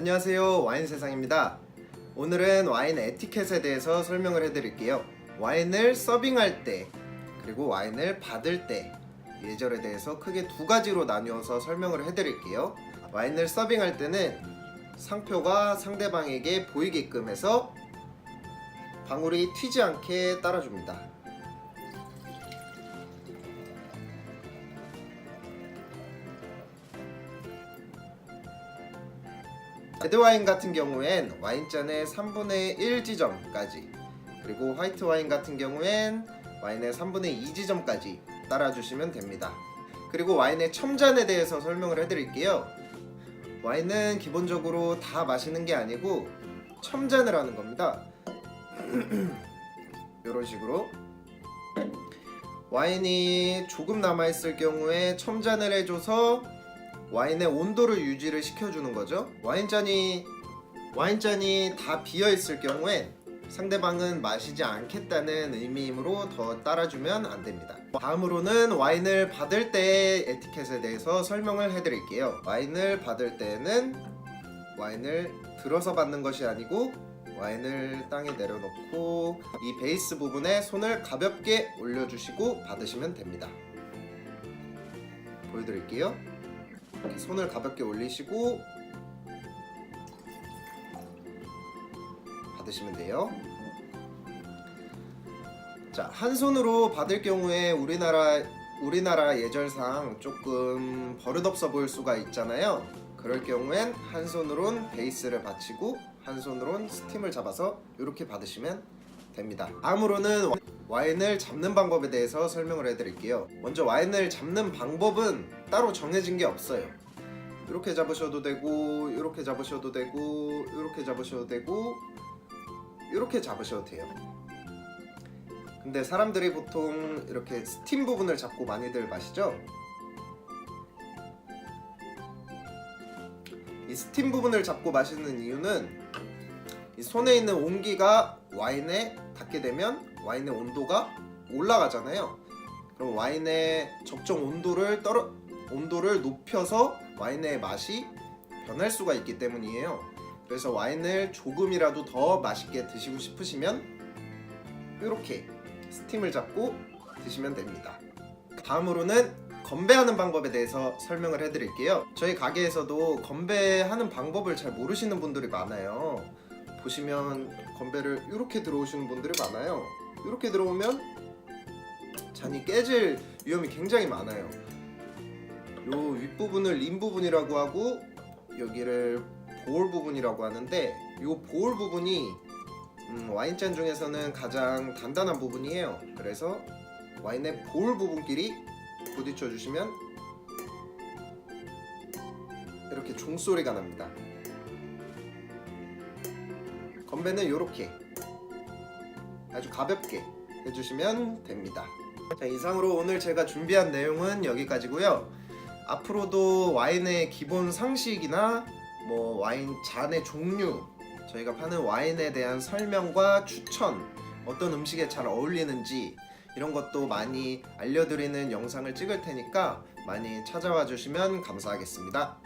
안녕하세요, 와인세상입니다. 오늘은 와인 에티켓에 대해서 설명을 해드릴게요. 와인을 서빙할 때 그리고 와인을 받을 때 예절에 대해서 크게 두 가지로 나누어서 설명을 해드릴게요. 와인을 서빙할 때는 상표가 상대방에게 보이게끔 해서 방울이 튀지 않게 따라줍니다. 레드와인 같은 경우엔 와인잔의 3분의 1 지점까지, 그리고 화이트 와인 같은 경우엔 와인의 3분의 2 지점까지 따라주시면 됩니다. 그리고 와인의 첨잔에 대해서 설명을 해드릴게요. 와인은 기본적으로 다 마시는 게 아니고 첨잔을 하는 겁니다. 이런 식으로 와인이 조금 남아있을 경우에 첨잔을 해줘서 와인의 온도를 유지를 시켜주는 거죠. 와인잔이 다 비어있을 경우엔 상대방은 마시지 않겠다는 의미이므로 더 따라주면 안 됩니다. 다음으로는 와인을 받을 때의 에티켓에 대해서 설명을 해드릴게요. 와인을 받을 때는 와인을 들어서 받는 것이 아니고 와인을 땅에 내려놓고 이 베이스 부분에 손을 가볍게 올려주시고 받으시면 됩니다. 보여드릴게요. 이렇게 손을 가볍게 올리시고 받으시면 돼요. 자, 한 손으로 받을 경우에 우리나라 예절상 조금 버릇없어 보일 수가 있잖아요. 그럴 경우엔 한 손으론 베이스를 받치고 한 손으론 스팀을 잡아서 이렇게 받으시면 됩니다. 다음으로는 와인을 잡는 방법에 대해서 설명을 해드릴게요. 먼저 와인을 잡는 방법은 따로 정해진 게 없어요. 이렇게 잡으셔도 되고, 이렇게 잡으셔도 되고, 이렇게 잡으셔도 되고, 이렇게 잡으셔도 돼요. 근데 사람들이 보통 이렇게 스팀 부분을 잡고 많이들 마시죠? 이 스팀 부분을 잡고 마시는 이유는 이 손에 있는 온기가 와인에 닿게 되면 와인의 온도가 올라가잖아요. 그럼 와인의 적정 온도를 높여서 와인의 맛이 변할 수가 있기 때문이에요. 그래서 와인을 조금이라도 더 맛있게 드시고 싶으시면 이렇게 스팀을 잡고 드시면 됩니다. 다음으로는 건배하는 방법에 대해서 설명을 해드릴게요. 저희 가게에서도 건배하는 방법을 잘 모르시는 분들이 많아요. 보시면 건배를 이렇게 들어오시는 분들이 많아요. 이렇게 들어오면 잔이 깨질 위험이 굉장히 많아요. 요 윗부분을 림 부분이라고 하고 여기를 보울 부분이라고 하는데, 요 보울 부분이 와인잔 중에서는 가장 단단한 부분이에요. 그래서 와인의 보울 부분끼리 부딪혀 주시면 이렇게 종소리가 납니다. 건배는 이렇게 아주 가볍게 해주시면 됩니다. 자, 이상으로 오늘 제가 준비한 내용은 여기까지고요. 앞으로도 와인의 기본 상식이나 와인 잔의 종류, 저희가 파는 와인에 대한 설명과 추천, 어떤 음식에 잘 어울리는지 이런 것도 많이 알려드리는 영상을 찍을 테니까 많이 찾아와 주시면 감사하겠습니다.